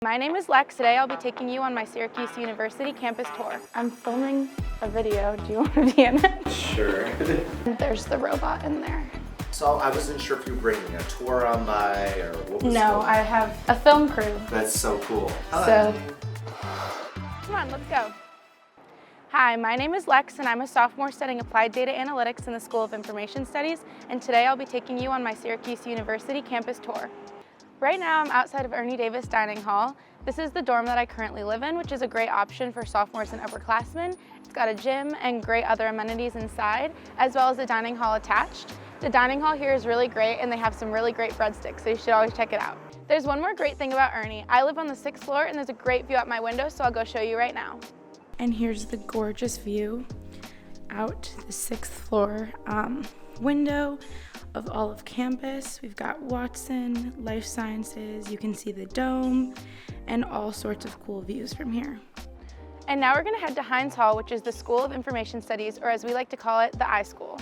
My name is Lex. Today I'll be taking you on my Syracuse University campus tour. I'm filming a video. Do you want to be in it? Sure. There's the robot in there. So I wasn't sure if you were bringing a tour on by or what was No, I have a film crew. That's so cool. So, come on, let's go. Hi, my name is Lex and I'm a sophomore studying Applied Data Analytics in the School of Information Studies, and today I'll be taking you on my Syracuse University campus tour. Right now I'm outside of Ernie Davis Dining Hall. This is the dorm that I currently live in, which is a great option for sophomores and upperclassmen. It's got a gym and great other amenities inside, as well as a dining hall attached. The dining hall here is really great and they have some really great breadsticks, so you should always check it out. There's one more great thing about Ernie. I live on the 6th floor and there's a great view out my window, so I'll go show you right now. And here's the gorgeous view out the 6th floor window of all of campus. We've got Watson, Life Sciences, you can see the dome, and all sorts of cool views from here. And now we're gonna head to Hines Hall, which is the School of Information Studies, or as we like to call it, the iSchool.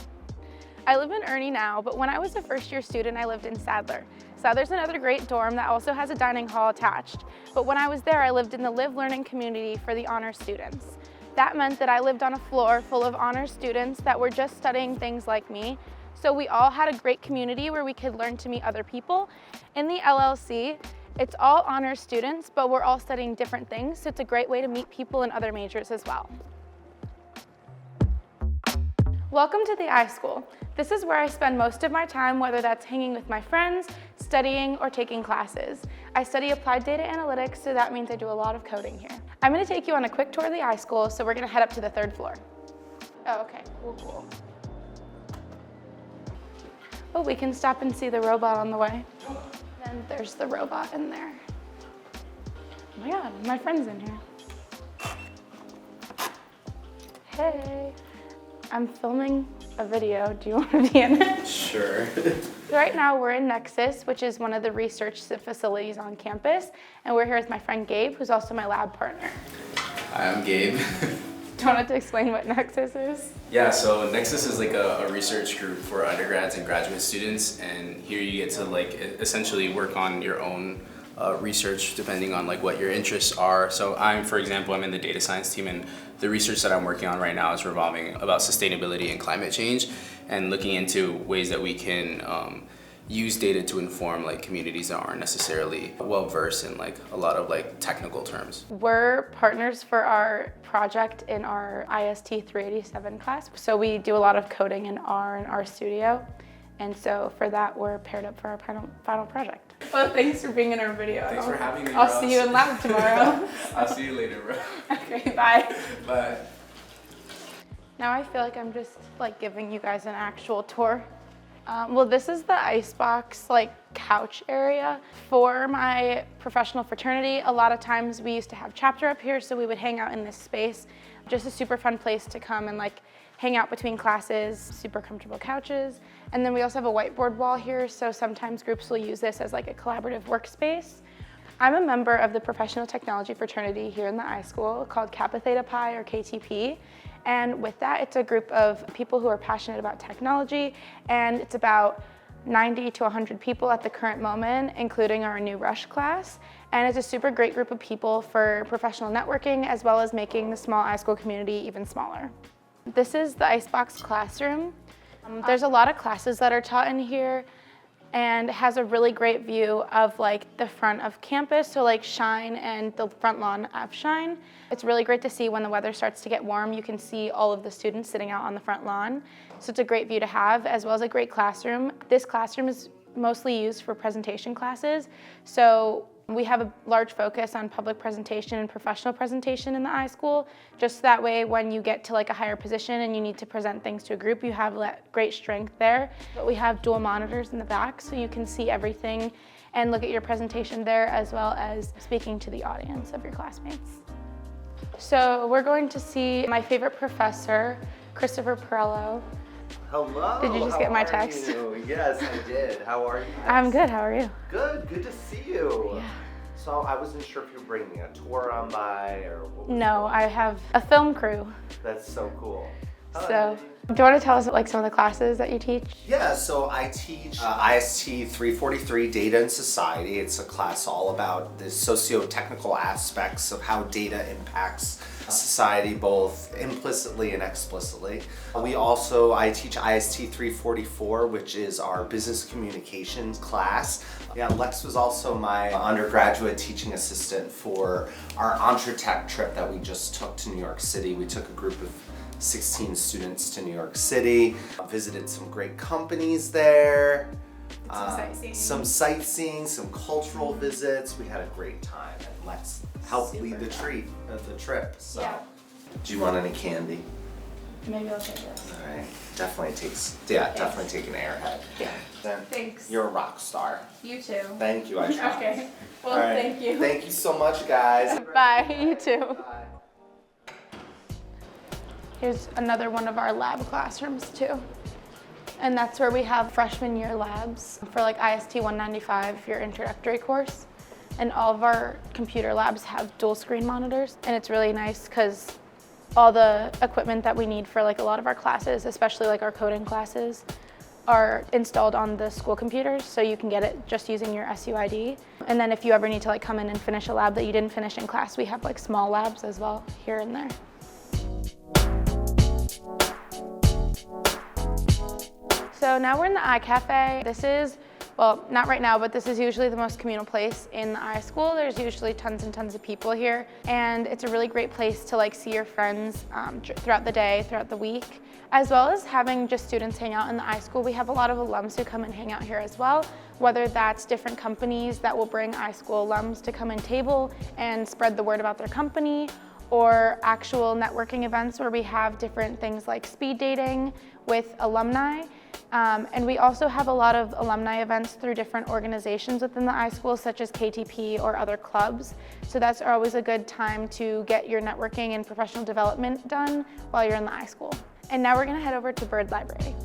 I live in Ernie now, but when I was a first-year student, I lived in Sadler. Sadler's another great dorm that also has a dining hall attached. But when I was there, I lived in the Live Learning community for the honors students. That meant that I lived on a floor full of honors students that were just studying things like me. So we all had a great community where we could learn to meet other people. In the LLC, it's all honors students, but we're all studying different things, so it's a great way to meet people in other majors as well. Welcome to the iSchool. This is where I spend most of my time, whether that's hanging with my friends, studying, or taking classes. I study Applied Data Analytics, so that means I do a lot of coding here. I'm gonna take you on a quick tour of the iSchool, so we're gonna head up to the 3rd floor. Oh, okay, cool. Oh, we can stop and see the robot on the way. And there's the robot in there. Oh my God, my friend's in here. Hey, I'm filming a video. Do you want to be in it? Sure. Right now we're in Nexus, which is one of the research facilities on campus. And we're here with my friend Gabe, who's also my lab partner. Hi, I'm Gabe. Do you want to explain what Nexus is? Yeah, so Nexus is like a research group for undergrads and graduate students, and here you get to like essentially work on your own research depending on like what your interests are. So for example, I'm in the data science team, and the research that I'm working on right now is revolving about sustainability and climate change, and looking into ways that we can use data to inform like communities that aren't necessarily well versed in like a lot of like technical terms. We're partners for our project in our IST 387 class. So we do a lot of coding in R and RStudio. And so for that, we're paired up for our final project. Well, thanks for being in our video. Thanks for having me, I'll Ross. see you in lab tomorrow. I'll see you later, bro. Okay, bye. Bye. Now I feel like I'm just like giving you guys an actual tour. Well, this is the Icebox like couch area. For my professional fraternity, a lot of times we used to have chapter up here, so we would hang out in this space. Just a super fun place to come and like hang out between classes, super comfortable couches. And then we also have a whiteboard wall here, so sometimes groups will use this as like a collaborative workspace. I'm a member of the Professional Technology Fraternity here in the iSchool called Kappa Theta Pi, or KTP. And with that, it's a group of people who are passionate about technology, and it's about 90 to 100 people at the current moment, including our new Rush class. And it's a super great group of people for professional networking, as well as making the small iSchool community even smaller. This is the Icebox classroom. There's a lot of classes that are taught in here, and it has a really great view of like the front of campus, so like Shine and the front lawn of Shine. It's really great to see when the weather starts to get warm. You can see all of the students sitting out on the front lawn. So it's a great view to have, as well as a great classroom. This classroom is mostly used for presentation classes. So we have a large focus on public presentation and professional presentation in the iSchool. Just that way, when you get to like a higher position and you need to present things to a group, you have great strength there. But we have dual monitors in the back, so you can see everything and look at your presentation there, as well as speaking to the audience of your classmates. So we're going to see my favorite professor, Christopher Perello. Hello. Did you just get my text? Yes, I did. How are you? I'm good, how are you? Good to see you. Yeah. So I wasn't sure if you were bringing a tour on by or what was No, going on. I have a film crew. That's so cool. So, do you want to tell us like some of the classes that you teach? Yeah, so I teach IST 343 Data and Society. It's a class all about the socio-technical aspects of how data impacts society both implicitly and explicitly. I teach IST 344, which is our business communications class. Yeah, Lex was also my undergraduate teaching assistant for our EntreTech trip that we just took to New York City. We took a group of 16 students to New York City, visited some great companies there, some sightseeing, some cultural visits. We had a great time, and Lex helped lead the trip. So, Yeah. Do you want any candy? Maybe I'll take this. All right, definitely take an Airhead. Yeah. Then Thanks. You're a rock star. You too. Thank you. I try. Okay. Well, All right. thank you. Thank you so much, guys. Bye. You too. Bye. Here's another one of our lab classrooms too. And that's where we have freshman year labs for like IST 195, your introductory course. And all of our computer labs have dual screen monitors. And it's really nice because all the equipment that we need for like a lot of our classes, especially like our coding classes, are installed on the school computers, so you can get it just using your SUID. And then if you ever need to like come in and finish a lab that you didn't finish in class, we have like small labs as well here and there. So now we're in the iCafe. This is, well, not right now, but this is usually the most communal place in the iSchool. There's usually tons and tons of people here, and it's a really great place to like see your friends throughout the day, throughout the week, as well as having just students hang out in the iSchool. We have a lot of alums who come and hang out here as well, whether that's different companies that will bring iSchool alums to come and table and spread the word about their company, or actual networking events where we have different things like speed dating with alumni. And we also have a lot of alumni events through different organizations within the iSchool, such as KTP or other clubs. So that's always a good time to get your networking and professional development done while you're in the iSchool. And now we're gonna head over to Bird Library.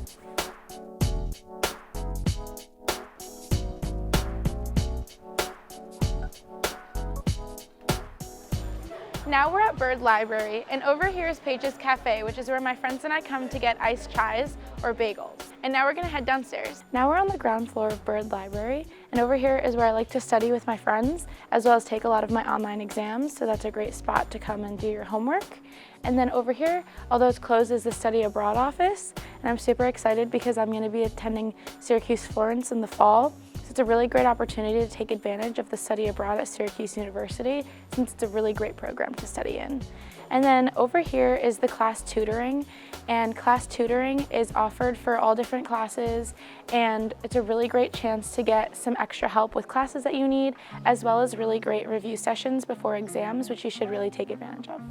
Now we're at Bird Library, and over here is Paige's Cafe, which is where my friends and I come to get iced chais or bagels. And now we're gonna head downstairs. Now we're on the ground floor of Bird Library, and over here is where I like to study with my friends, as well as take a lot of my online exams, so that's a great spot to come and do your homework. And then over here, although it's closed, is the Study Abroad office, and I'm super excited because I'm gonna be attending Syracuse Florence in the fall. It's a really great opportunity to take advantage of the study abroad at Syracuse University, since it's a really great program to study in. And then over here is the class tutoring, and class tutoring is offered for all different classes, and it's a really great chance to get some extra help with classes that you need, as well as really great review sessions before exams, which you should really take advantage of.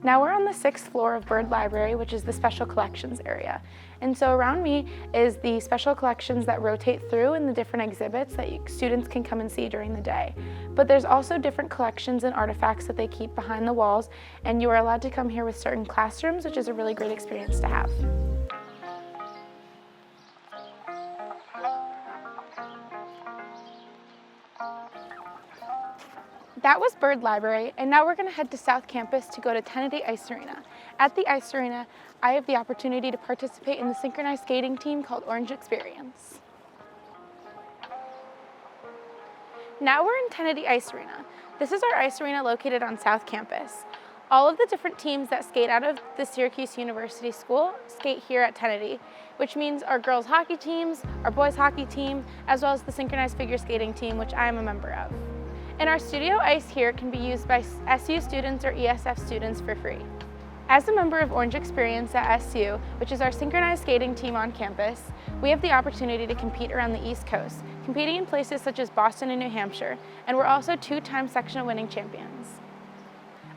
Now we're on the 6th floor of Bird Library, which is the special collections area. And so around me is the special collections that rotate through in the different exhibits that students can come and see during the day. But there's also different collections and artifacts that they keep behind the walls, and you are allowed to come here with certain classrooms, which is a really great experience to have. That was Bird Library, and now we're gonna head to South Campus to go to Tennedy Ice Arena. At the Ice Arena, I have the opportunity to participate in the synchronized skating team called Orange Experience. Now we're in Tennedy Ice Arena. This is our ice arena located on South Campus. All of the different teams that skate out of the Syracuse University School skate here at Tennedy, which means our girls hockey teams, our boys hockey team, as well as the synchronized figure skating team, which I am a member of. And our studio ice here can be used by SU students or ESF students for free. As a member of Orange Experience at SU, which is our synchronized skating team on campus, we have the opportunity to compete around the East Coast, competing in places such as Boston and New Hampshire, and we're also 2-time sectional winning champions.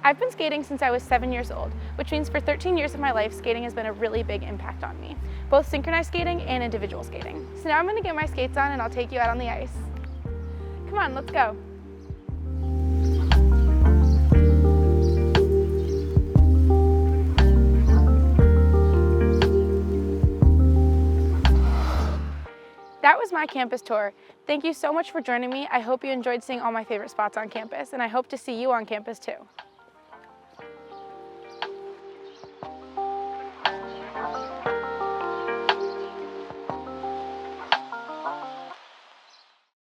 I've been skating since I was 7 years old, which means for 13 years of my life, skating has been a really big impact on me, both synchronized skating and individual skating. So now I'm gonna get my skates on and I'll take you out on the ice. Come on, let's go. That was my campus tour. Thank you so much for joining me. I hope you enjoyed seeing all my favorite spots on campus, and I hope to see you on campus too.